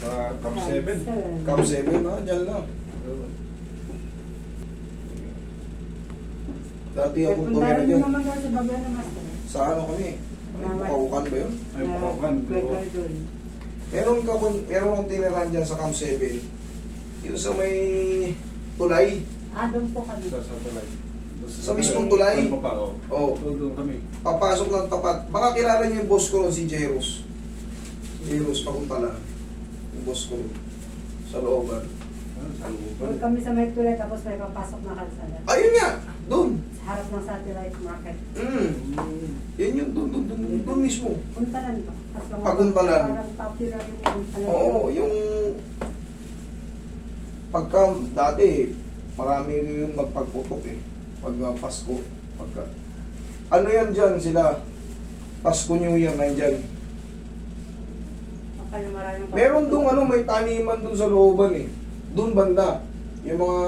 Sa Camp 7. Camp 7, ha? Diyan lang. Dati akong tumira Puntahan nyo dyan. naman daw sa baba ng master. Sa ano kami? Ay, Bukaukan ba yun? Ay, Bukaukan. Doon. Meron akong tiniran dyan sa Camp 7. Yung sa may tulay. Doon po kami. Sa tulay. Sa mismong tulay? Ano pa, oh. Oo. Doon kami. Papasok ng tapat. Baka kilala niyo yung boss ko ron, si Jeros. Jeros, papunta lang. Yung boss ko ron. Sa looban. Sa looban. Doon kami sa may tulay tapos may papasok na kalsada. Ayun nga! Doon! Sa harap ng satellite market. Yan yun, doon mismo. Puntalan ba? Paguntalan. Parang popular yung puntalan. Oo, yung... Pagka, dati, marami yung magpagputok eh. Pag Pasko. Pagka... Ano yan dyan sila? Pasko New Year, nandyan. Kaya maraming Meron dong ano, may taniman dun sa looban eh. Dun banda. Yung mga...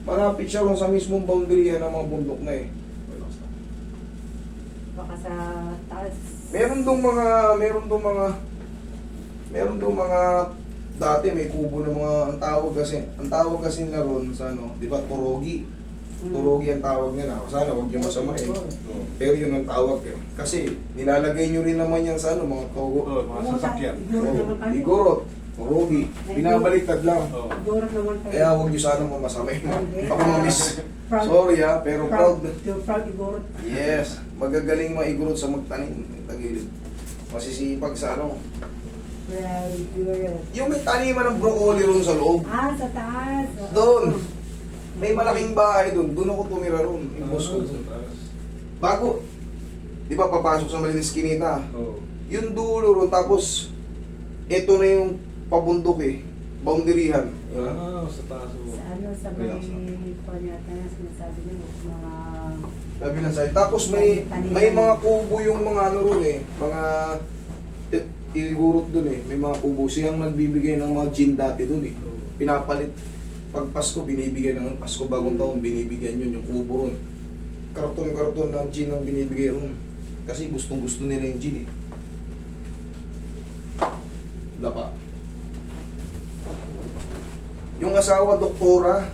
Malapit siya ron sa mismong boundary ng mga bundok na eh. Baka sa taas. Meron dong mga dati may kubo ng mga ang tawag kasi nila ron sa ano, di ba, Turogi. Turogi ang tawag nila. Sana huwag niyo masamain. Pero yun ang tawag eh. Kasi nilalagay niyo rin naman yan sa ano, mga togo. Mga sasakyan. Igorot, Turogi. Binabaliktad lang. Igorot naman kayo. Kaya huwag niyo sana mamasamay. Okay. Ako mamis. Sorry ha, pero proud. You're proud igorot. Yes, magagaling maigurot sa magtanim. Tagilid. Masisipag sa ano. Well, you're... Yung may taniman ng broccoli ron sa loob. Sa taas. Doon. May malaking bahay doon. Doon ako tumira ron. Yung boss ko doon. Bago, di ba papasok sa malinis kinita? Oo. Yung dulo ron, tapos ito na yung pabundok eh. Boundaryhan. Sa taas. Sa ano, sa may panyata na sinasabi niyo, mga... Sabi lang sa'yo. Tapos may mga kubo yung mga ano ron eh. Mga igurot doon eh. May mga kubo. Siyang nagbibigay ng mga gin dati doon eh. Pinapalit. Pag Pasko, binibigyan ng Pasko bagong taon, binibigyan yun yung kubo ron. Karton-karton ng gin ang binibigay ron. Kasi gustong-gusto nila yung gin eh. Dapa. Yung asawa, doktora.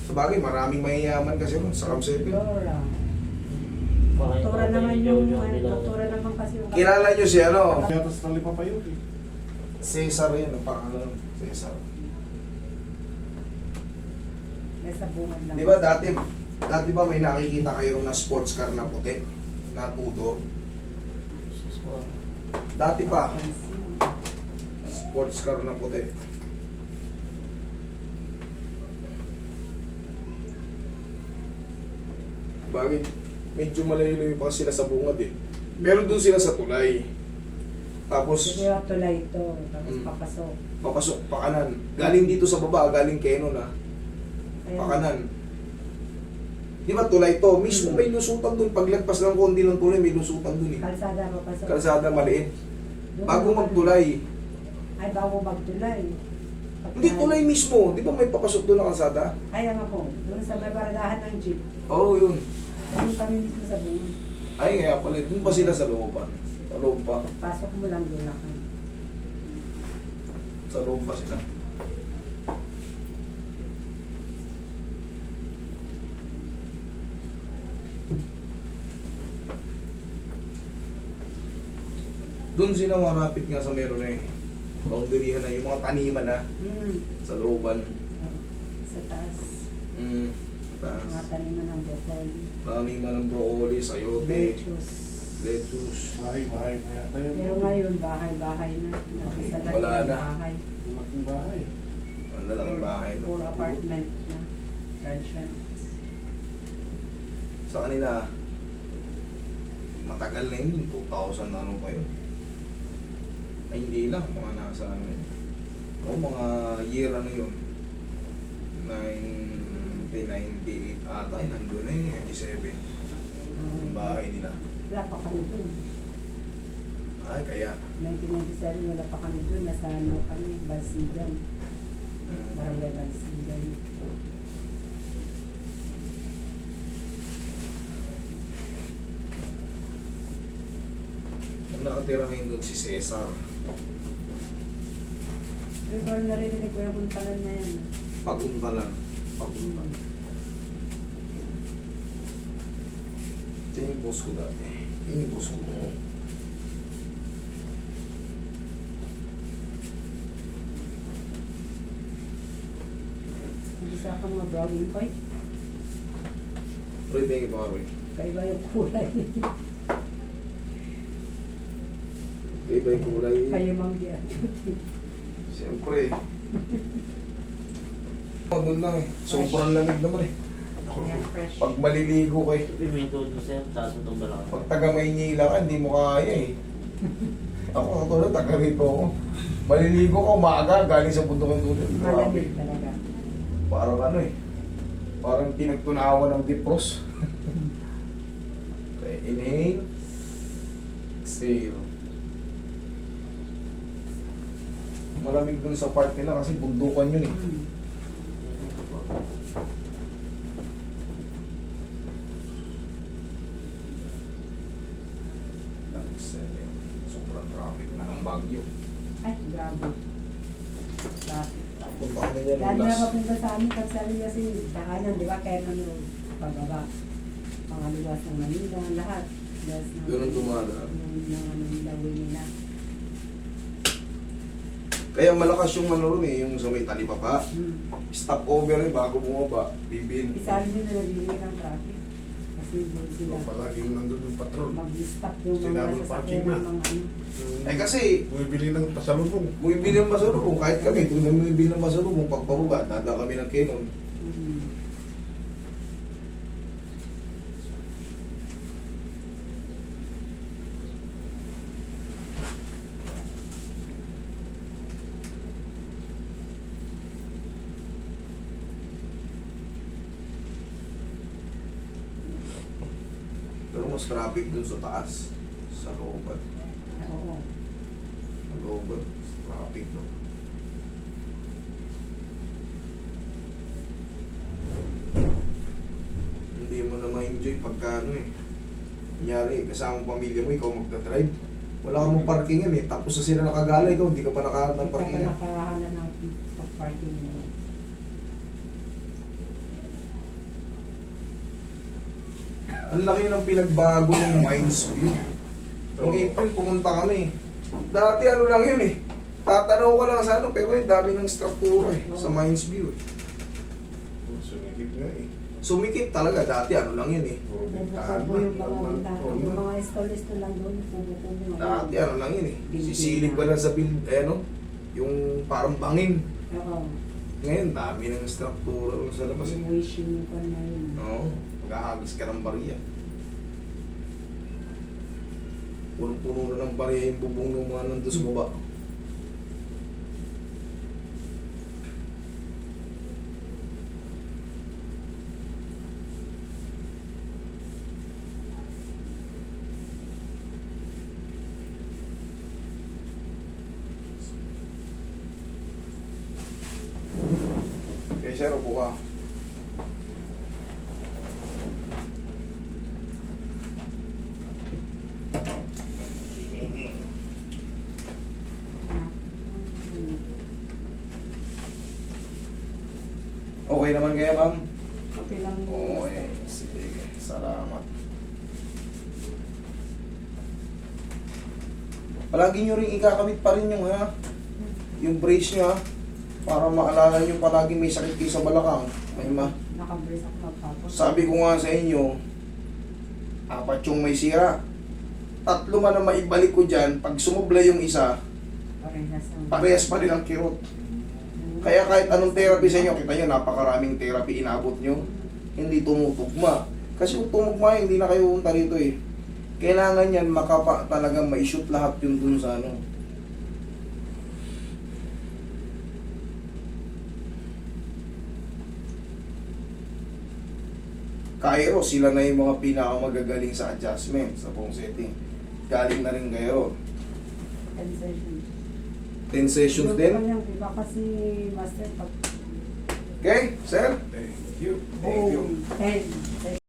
Sabagay, maraming mayayaman kasi ron sa Camp 7. Dora. Doktora naman yung... Doktora naman kasi yung... Kilala nyo si ano? Kaya tas tali pa pa yun eh. Cesar yan, ang pangalan. Cesar. Nasa bungad lang. Di ba dati ba may nakikita kayo na sports car na puti? Na tudor? Dati pa, sports car na puti. Bagay, medyo malayo-layo pa sila sa bungad eh. Meron doon sila sa tulay. Tapos, Hindi yung tulay ito. Tapos papasok. papasok pa kanan. Galing dito sa baba, galing Quezon ha. Ayun. Pa kanan. Di ba tulay to? Mismo may lusutan doon. Paglagpas ng konti ng tulay, may lusutan doon eh. Kalsada papasok. Kalsada maliit. Doon Bago naman. magtulay. Ay, bago magtulay. Hindi tulay mismo. Di ba may papasok doon na kalsada? Kaya nga po. Doon sa may baradahan ng jeep. Oo, yun. Doon kami mismo sa bungad. Ay, kaya pala. Doon pa sila sa looban. Sa loob pa. Pasok mo lang doon ako. Sa loob pa sila. Doon sila marapit nga sa meron na eh. Boundaryhan na yung mga taniman na sa looban. Sa taas. Taas. Mga taniman ng broccoli. Taniman ng broccoli, sayote, Lettuce. lettuce. Bahay na yata yun. Pero ngayon, bahay-bahay na. Nasa Wala laki ng na. bahay. Malaking bahay. Ang lalaking bahay. No? Puro apartment na. Mansion. Sa kanila, matagal na yun, 2000 na ano pa yun. Ay hindi lang, mga nasa ano yun. O mga year ano yun. 1998 ata, nandun na yun, 97. Yung bahay nila. Wala pa kami dun. Ay, kaya. 1997, wala pa kami dun. Nasa ano kami, Balsigan. Barangay Balsigan. nakatira ngayon doon si Cesar. Pero parang narinig ko yung puntalan na yan. Papunta lang. Papunta. Ito yung boss ko dati. Yun yung boss ko. Isa kang mga browning point. Roy, thank you pa Roy. Kaiba yung kulay. Iba yung kulay. Kayo mang diyan. Siyempre. Doon lang eh. Sobrang lamig naman eh. Kaya fresh. Pag maliligo kayo, Pimento doon sir, taas mo itong balakang. pag taga Maynila ka, hindi mo kaya eh. Ako katulad, taga rito ako. Maliligo ka, umaga, galing sa bundok ng tulad. Grabe. Malamig talaga. Parang ano eh. Parang pinagtunawan ng dipros. Okay, inhale. Exhale. Malamig dun sa part nila kasi bundukan yun eh. Hmm. Sobrang traffic na ng Baguio. Ay, grabe. Traffic. Punta kami niya Lalo nung na last. papunta sa amin, kasi daanan, di ba? Kaya naman pababa. Pangaliwas ng Manila, lahat. Plus ng Doon ang dumadaan. ng lawin nila. Kaya malakas yung ano ron eh, yung sa may talipapa. Hmm. Stop over eh, bago bumaba. Bibin. Isa rin yung nalilinig ng traffic. Kasi doon sila Palaging nandun yung patrol. mag-stop yung mga Sinabong sasakyan parking ng na. mga ano. Eh kasi, Bumibili ng pasalubong. bumibili ng pasalubong. Kahit kami, kung bumibili ng pasalubong, pagpababa, dada kami ng Canon. Hmm. Pero mas traffic dun sa taas. Sa looban. Oo. Sa looban. Traffic no. Hindi mo na ma-enjoy pagka ano eh. Kunyari, kasama ang pamilya mo, ikaw magdadrive. Wala kang mong parkingan eh. Tapos na sila nakagala, ikaw hindi ka pa nakahanap ng parkingan. Nakahanan ng parking nila. Ang laki ng pinagbago ng Minds View. Noong April, pumunta kami. Dati ano lang yun eh. Tatanaw ka lang sa ano, pero yung dami ng struktura eh. Sa Minds View eh. Sumikip nga eh. Sumikip talaga, dati ano lang yun eh. Puro bintahan Kubo yung mga normal. bintahan. Yung mga stall lang doon, kubo-kubo. Dati ano lang yun eh. Sisilip ka lang sa build, eh ano, yung parang bangin. Oo. Ngayon, dami ng struktura sa labas eh. Yung wishing ko na yun. Oo, maghahagis ka ng bariya. Punong-puno na ng bariya yung bubong ng mga nandun sa baba. Okay, sir, upo ka. Okay naman kaya, ma'am? Okay lang yun. Oo, eh. Sige, salamat. Palagi nyo rin ikakabit pa rin yung, ha? Yung brace nyo, ha? Para maalala nyo palagi may sakit kayo sa balakang. May Nakabrace ako magpapos. Sabi ko nga sa inyo, 4 yung may sira. 3 man ang maibalik ko dyan, pag sumubla yung isa, parehas pa rin ang kirot. Kaya kahit anong therapy sa inyo, kita nyo, napakaraming therapy inabot nyo, hindi tumutugma. Kasi kung tumugma, hindi na kayo punta rito eh. Kailangan yan, makapa talagang ma-shoot lahat yun dun sa ano. Cairo, sila na yung mga pinakamagagaling sa adjustment, sa buong setting. Galing na rin kayo. 10 sessions din. Iba kasi master pag Okay, sir? Thank you. Thank you. 10.